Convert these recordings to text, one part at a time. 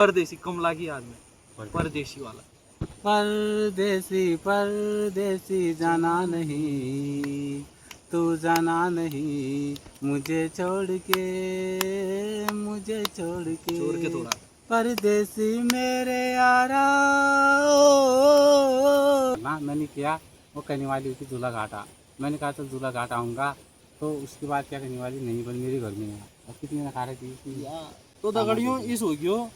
परदेसी कमला की याद में परदेसी वाला। परदेसी परदेसी जाना नहीं, तू जाना नहीं, मुझे छोड़ के छोड़ के थोड़ा परदेसी मेरे यारा। ना मैंने किया, वो कहने वाली हुई थी दूल्हा घाटा। मैंने कहा तो दूल्हा घाट आऊँगा, तो उसके बाद क्या कहने वाली नहीं, बन मेरे घर में है। और कितनी नकारे थी तो दगड़ियों इस हो गयो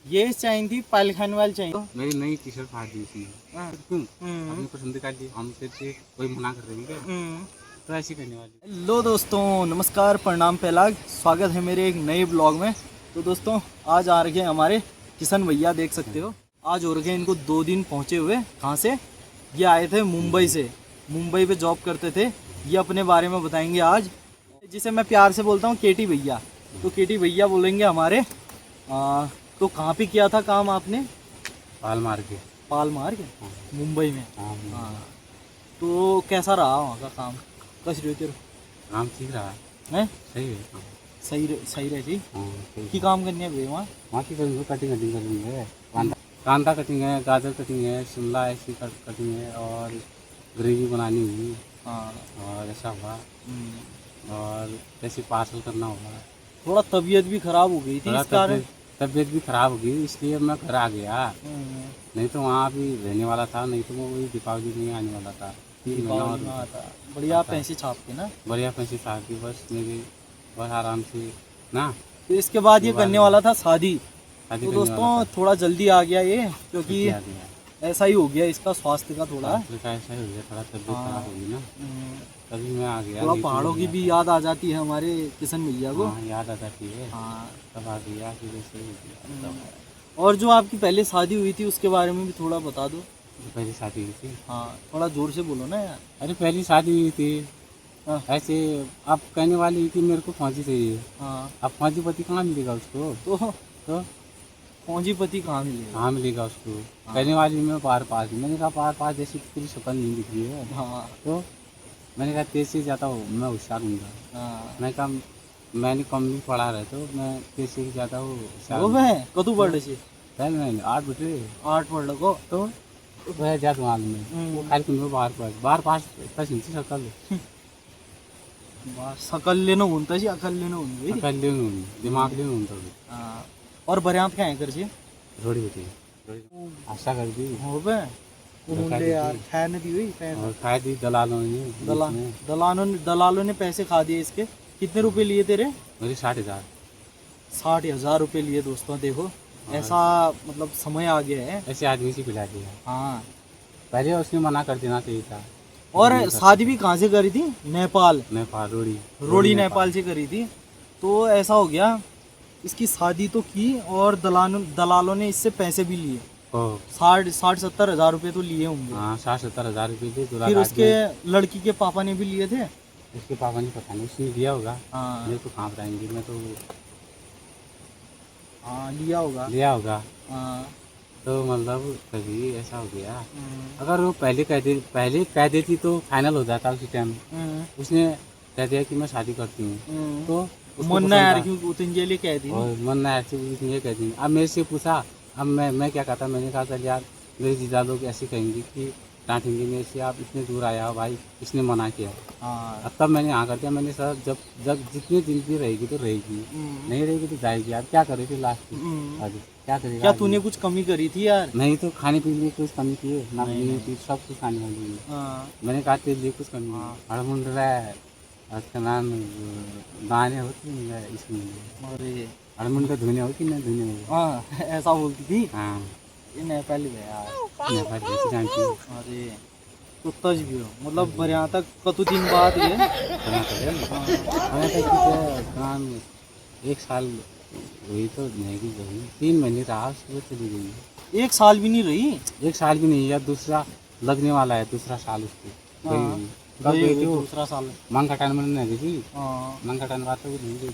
ये चाहिए थी पायल खाने वाली चाहिए। मेरी नई टी शर्ट फाड़ दी उसने। क्यों? अपनी पसंद का लिए हम थे, कोई मना कर देंगे तो ऐसी करने वाली। हेलो दोस्तों, नमस्कार, प्रणाम, पहलाग, स्वागत है मेरे एक नए ब्लॉग में। तो दोस्तों आज आ रखे हैं हमारे किशन भैया, देख सकते हो आज हो रखे हैं इनको 2 दिन पहुंचे हुए। कहाँ से? ये आए थे मुंबई से, मुंबई पे जॉब करते थे। ये अपने बारे में बताएंगे आज, जिसे मैं प्यार से बोलता हूँ केटी भैया। तो केटी भैया बोलेंगे हमारे तो कहाँ पे किया था काम आपने? पाल मार के मुंबई में। हाँ, तो कैसा रहा वहाँ का काम? कैसे रहते हो? काम ठीक रहा है? सही है काम। सही रहती सही की काम करनी है वहाँ? वहाँ की कटिंग करनी है। कांदा कटिंग है, गाजर कटिंग है, शिमला ऐसी कटिंग है, और ग्रेवी बनानी हुई। हाँ, और ऐसा हुआ, और जैसे पार्सल करना हुआ। थोड़ा तबीयत भी खराब हो गई थी इस कारण। तबीयत भी खराब हो गई, इसलिए मैं घर आ गया। नहीं तो वहाँ भी रहने वाला था, नहीं तो मैं वही दीपावली में आने वाला था। 3 महीना और था। बढ़िया पैसे छाप के ना, बढ़िया पैसे साथ की बस मेरी, बस आराम से ना। तो इसके बाद ये करने वाला था शादी। शादी तो करने दोस्तों वाला था। थोड़ा जल्दी आ गया ये, क्योंकि आ गया। ऐसा ही हो गया इसका स्वास्थ्य का थोड़ा। ऐसा ही हो गया, थोड़ा तबीयत खराब हो गई ना, तभी मैं आ गया। थोड़ा पहाड़ों की भी याद आ जाती है हमारे किशन भैया को। हाँ, याद आ जाती है। हाँ, तब आ गया, फिर ऐसे ही हो गया। और जो आपकी पहले शादी हुई थी उसके बारे में भी थोड़ा बता दो। तो पहली शादी हुई थी। हाँ, थोड़ा जोर से बोलो ना यार। अरे पहली शादी हुई थी हाँ। ऐसे, आप कहने वाली थी मेरे को फौजी चाहिए। हाँ, अब फौजी पति कहाँ मिलेगा उसको? तो फौजीपति कहाँ मिलेगा? कहाँ मिलेगा उसको? कहने वाली मैं पार पास, मैंने कहा पार पास जैसी पूरी शक्ल नहीं दिख रही है। हाँ, तो मैंने कहा तेज से जाता हूँ, मैं होशियार हूँगा। हाँ, मैं कहा मैंने कम नहीं पढ़ा रहे, तो मैं तेज से जाता हूँ होशियार वो हूँ। मैं कदू पढ़ रहे पहले मैंने 8 बजे 8 पढ़ लगो तो वह जात मालूम में वो खाली कुछ बार पास तक शक्ल सकल न होता अकल न होती। शक्ल लेन दिमाग लेन होता। हाँ, और बऱ्यांत क्या है कर जी? थोड़ी होती आशा कर दी हो बे वो मुंडे यार खाने दी हुई पैसे। और खाई दी दलालों ने। दलालों ने पैसे खा दिए इसके। कितने रुपए लिए तेरे? मेरी 60,000। 60,000 रुपए लिए। दोस्तों देखो ऐसा मतलब समय आ गया है। ऐसे आदमी से पिला दिया। हाँ, पहले उसने मना कर देना चाहिए था। और शादी भी कहाँ से करी थी? नेपाल रोड़ी नेपाल से करी थी। तो ऐसा हो गया, इसकी शादी तो की और दलालों ने इससे पैसे भी लिए। 60-70 हजार रुपए तो लिए होंगे। हाँ, 60-70 हजार रुपये थे। फिर उसके लड़की के पापा ने भी लिए थे। उसके पापा ने पता नहीं, उसने दिया होगा। हाँ, मेरे को कहाँ बताएंगे, मैं तो हाँ लिया होगा। हाँ, तो मतलब कभी ऐसा हो गया। अगर वो पहले कह देती तो फाइनल हो जाता उसी टाइम। उसने कह दिया कि मैं शादी करती हूँ, तो मन ना यार क्यों उतने लिए कह दी। और मन ना ये कह दी। अब मेरे से पूछा, अब मैं क्या कहता, मैंने कहा चल यार मेरे जीजा लोग ऐसे कहेंगे कि डांटेंगे मेरे से, आप इतने दूर आया हो भाई, इसने मना किया। हाँ, अब तब मैंने हाँ कर दिया। मैंने सर जब जितने दिन भी रहेगी तो रहेगी, नहीं रहेगी तो जाएगी। आप क्या करे फिर लास्ट में? क्या करेगा? क्या तूने कुछ कमी करी थी यार? नहीं तो खाने पीने में कुछ कमी की है ना? नहीं, सब कुछ खाने वाली है। मैंने कहा तेरे लिए कुछ कमी है। हड़मुंड रहा है, उसका नाम दाने होती है इसमें। अरे हड़मुंड का धुने हो कि नहीं धुने हो? हाँ, ऐसा बोलती थी। हाँ, ये नेपाली है यार। नेपाल जैसे जानती हूँ। अरे तो तज भी हो मतलब यहाँ तक कतु दिन बाद ये काम 1 साल हुई तो नहीं भी गई, 3 महीने रहा उसके बाद चली गई। 1 साल भी नहीं रही? 1 साल भी नहीं, या दूसरा लगने वाला है, दूसरा साल उसको दूसरा साल मांग कटान में नहीं गई। हाँ, मांग कटान बात तो नहीं गई,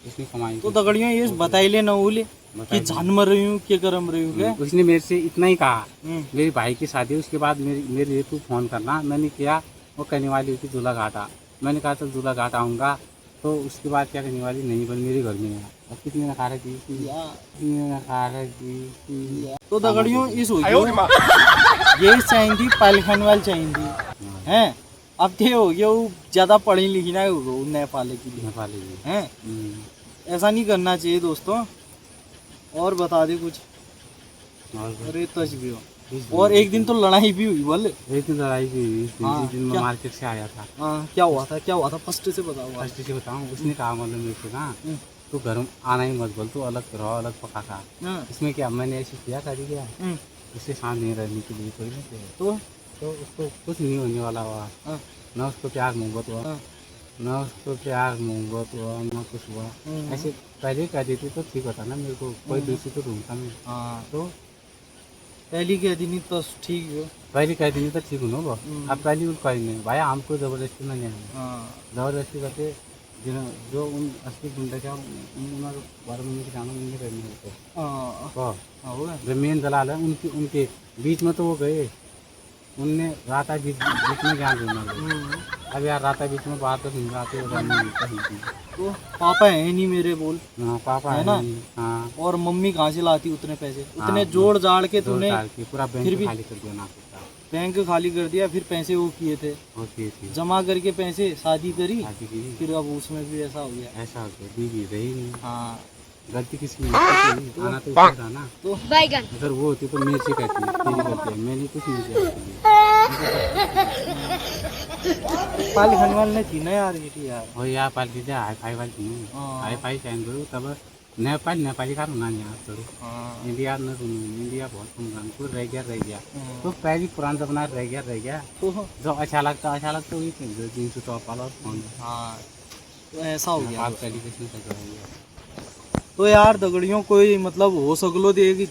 उसने कमाई। तो दगड़ियों ये बताइले न बोले कि जान मर रही हूँ, क्या करम रही हूँ क्या? उसने मेरे से इतना ही कहा, मेरी भाई की शादी उसके बाद मेरे लिए तू फोन करना। मैंने किया, वो कहने वाली थी दूल्हा घाटा। मैंने कहा तो दूल्हा घाट आऊँगा, तो उसके बाद क्या करने वाली, नहीं बल मेरे घर में है। अब कितनी नकारा की, कितनी नकारा की। तो दगड़ियों इस हो ये चाहिए पालखान वाली चाहिए हैं। अब क्या हो गया, वो ज्यादा पढ़ी लिखी ना होगा नेपाल के लिए नेपाली जी। हैं। ऐसा नहीं करना चाहिए दोस्तों। और बता दे कुछ। और अरे तज भी हो। और एक दिन तो लड़ाई भी हुई बोल। एक दिन लड़ाई भी हुई, इस हाँ, दिन मैं क्या? मार्केट से आया था। हाँ क्या हुआ था, क्या हुआ था फर्स्ट से बताओ। फर्स्ट से बताऊँ, उसने कहा मतलब मेरे से ना, तो घर में आना ही मत बोल, तू अलग रहो, अलग पका खा। हाँ, इसमें क्या मैंने ऐसे किया कर दिया, हम्म, उससे शांत नहीं रहने के लिए कोई नहीं। तो उसको कुछ नहीं होने वाला हुआ, हाँ, ना उसको प्यार मोहब्बत हुआ, हाँ, ना उसको प्यार मोहब्बत हुआ, ना कुछ हुआ। ऐसे पहले कह देती तो ठीक होता ना, मेरे को कोई दूसरी तो ढूंढता मैं। हाँ। तो पहली कह दी नहीं तो ठीक है। पहले कह दी तो ठीक हो अब पहली उन कही नहीं भाई, हमको जबरदस्ती नहीं है। हाँ, जबरदस्ती करते जो उन असली गुंडे क्या उन्होंने बारे में मुझे जाना नहीं करनी होते। हाँ, तो हाँ, हो गया। जो मेन दलाल है उनके बीच में तो वो गए, उनने राता बीच में ज्ञान देना। अब यार राता बीच में बात तो सुन आते तो पापा है नहीं मेरे बोल। हाँ पापा है है ना? ना। हाँ और मम्मी कहाँ से लाती उतने पैसे, हाँ, उतने जोड़ जाड़ के तूने पूरा फिर बैंक भी खाली कर दिया ना सकता बैंक खाली कर दिया। फिर पैसे वो किए थे, होती थी जमा करके पैसे शादी करी। शादी की। फिर अब उसमें भी ऐसा हो गया। ऐसा हो गया, बीवी रही नहीं। हाँ गलती किसकी थी? आना तो उसका था ना। तो अगर वो होती तो मेरे से कहती तेरी गलती है, मैंने कुछ नहीं किया उसके लिए। पाल खनवाल ने थी ना यार बेटी यार। और यहाँ पाल दीजिए हाई फाई वाली नहीं, हाँ। हाई फाई चैन करो तब नेपाली का रुना नहीं आता करो। हाँ, इंडिया में सुनो, इंडिया बहुत सुन को रह गया। हाँ। तो पहली पुराना जमाना रह गया। तो जो अच्छा लगता वही चीज़ जींस टॉप वाला फोन। हाँ, तो ऐसा हो गया। आप टेलीविजन से कराइए। तो यार दगड़ियों कोई मतलब हो सकलो देगी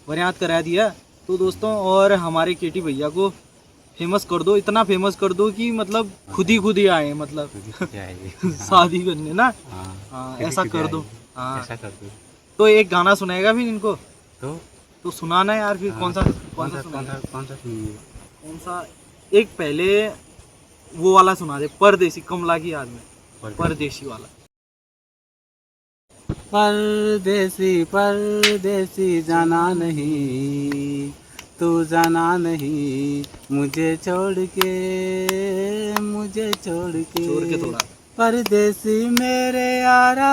बरियात करा दिया। तो दोस्तों और हमारे केटी भैया को फेमस कर दो, इतना फेमस कर दो कि मतलब खुद ही आए मतलब क्या है ये? शादी करने ना। हाँ हाँ खुद ही ऐसा खुद कर दो। आएगी। हाँ ऐसा कर दो तो एक गाना सुनाएगा फिर इनको। तो तो सुनाना यार फिर कौन सा सुनिए। कौन सा एक पहले वो वाला सुना दे, परदेसी कमला की याद में, परदेसी वाला। परदेसी जाना नहीं, तू जाना नहीं, मुझे छोड़ के छोड़ के थोड़ा। परदेसी मेरे यारा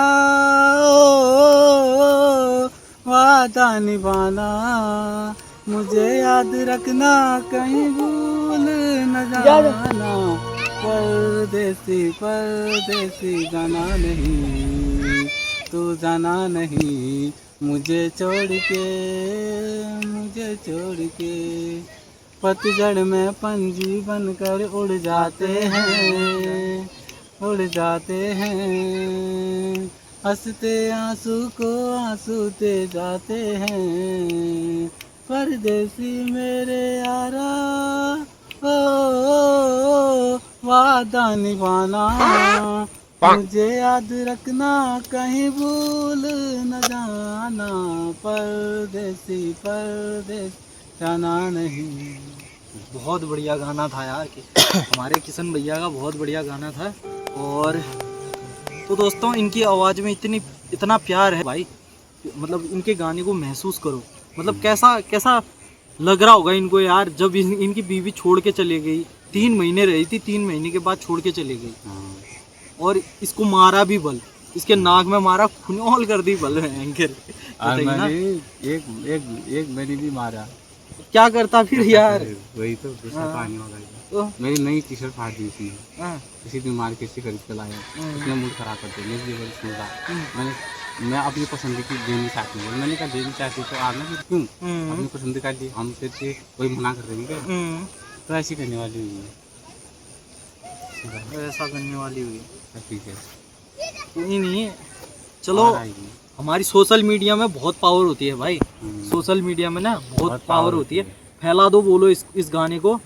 वादा निभाना, मुझे याद रखना कहीं भूल न जाना। परदेसी जाना नहीं, तू जाना नहीं, मुझे छोड़ के पतझड़ में पंछी बनकर उड़ जाते हैं, हंसते आंसू को आंसू दे जाते हैं। परदेसी मेरे यारा ओ वादा निभाना, मुझे याद रखना कहीं भूल न जाना। परदेसी जाना नहीं। बहुत बढ़िया गाना था यार कि हमारे किशन भैया का बहुत बढ़िया गाना था। और तो दोस्तों इनकी आवाज़ में इतना प्यार है भाई, मतलब इनके गाने को महसूस करो। मतलब कैसा लग रहा होगा इनको यार जब इनकी बीवी छोड़ के चले गई। 3 महीने रही थी, 3 महीने के बाद छोड़ के चले गई। और इसको मारा भी बल, इसके नाक में मारा, खुनौल कर दी बल एंकर। एक मैंने भी मारा। क्या करता फिर यार। वही तो गुस्सा पानी वाला तो मेरी नई टी शर्ट फाड़ दी उसने, हाँ, किसी दिन मार्केट से खरीद कर लाया। उसने मूड खराब कर दिया, मेरी जबरदस्ती सुनता। मैं अपनी पसंद की देनी चाहती हूँ, मैंने कहा देनी चाहती तो आना फिर क्यों अपनी पसंद का ली, हम से कोई मना कर देंगे क्या? तो ऐसी करने वाली हुई है, ऐसा करने वाली हुई। ठीक है कोई नहीं, चलो हमारी सोशल मीडिया में बहुत पावर होती है भाई। सोशल मीडिया में ना बहुत पावर होती है। फैला दो, बोलो इस गाने को।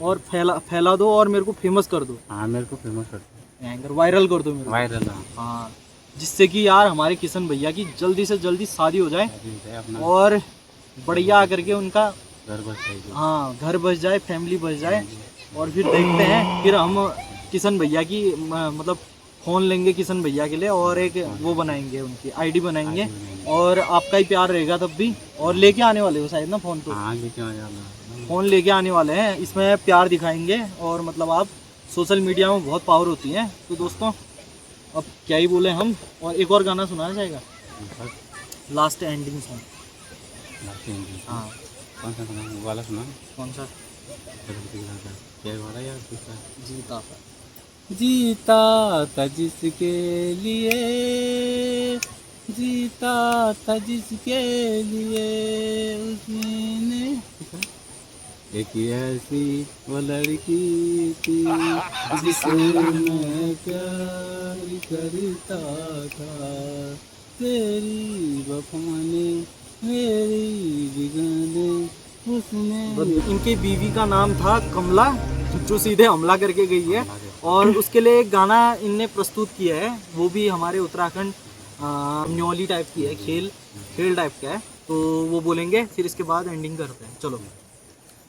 और फैला दो और मेरे को फेमस कर दो। हाँ मेरे को फेमस कर दो, एंकर वायरल कर दो मेरे को। वायरल। हाँ, जिससे कि यार हमारे किशन भैया की जल्दी से जल्दी शादी हो जाए और बढ़िया करके उनका घर बस जाए। हाँ घर बस जाए, फैमिली बस जाए। और फिर देखते हैं, फिर हम किशन भैया की मतलब फ़ोन लेंगे किशन भैया के लिए और एक वो बनाएंगे, उनकी आईडी बनाएंगे आईडी बनाएंगे। और आपका ही प्यार रहेगा तब भी। और लेके आने वाले हो शायद ना फ़ोन, तो हाँ लेके आ जाना। फ़ोन लेके आने वाले हैं, इसमें प्यार दिखाएंगे और मतलब आप सोशल मीडिया में बहुत पावर होती है। तो दोस्तों अब क्या ही बोले हम, और एक और गाना सुनाना चाहेगा, लास्ट एंडिंग सॉन्ग। हाँ कौन सा सुना? वो वाला सुना? कौन सा? क्या वाला यार? दूसरा जीता था। जीता था जिसके लिए, जीता था जिसके लिए, उसने एक ऐसी वो लड़की थी जिसे मैं प्यार करता था, तेरी वफा ने मेरी बिगाड़े उसने। इनकी बीवी का नाम था कमला, जो सीधे हमला करके गई है। और उसके लिए एक गाना इनने प्रस्तुत किया है, वो भी हमारे उत्तराखंड न्योली टाइप की है, खेल टाइप का है। तो वो बोलेंगे, फिर इसके बाद एंडिंग करते हैं। चलो।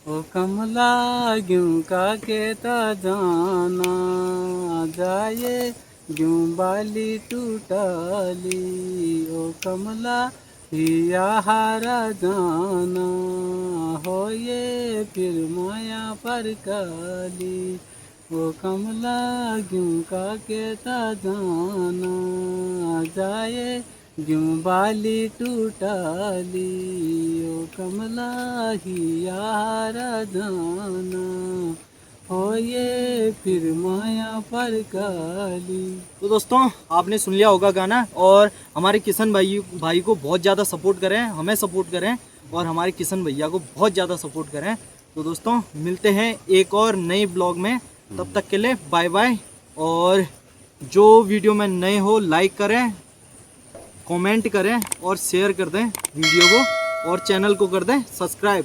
ओ कमला क्यों का कहता जाना जाए, क्यों बाली टूटाली, ओ कमला या हारा जाना हो ये फिर माया पर काली, ओ कमला क्यों का कहता जाना जाए, क्यों बाली टूटाली, ओ कमला ही यारा जाना हो ये फिर माया पर काली। तो दोस्तों आपने सुन लिया होगा गाना, और हमारे किशन भाई को बहुत ज़्यादा सपोर्ट करें, हमें सपोर्ट करें और हमारे किशन भैया को बहुत ज़्यादा सपोर्ट करें। तो दोस्तों मिलते हैं एक और नए ब्लॉग में, तब तक के लिए बाय बाय। और जो वीडियो में नए हो लाइक करें, कमेंट करें और शेयर कर दें वीडियो को, और चैनल को कर दें सब्सक्राइब।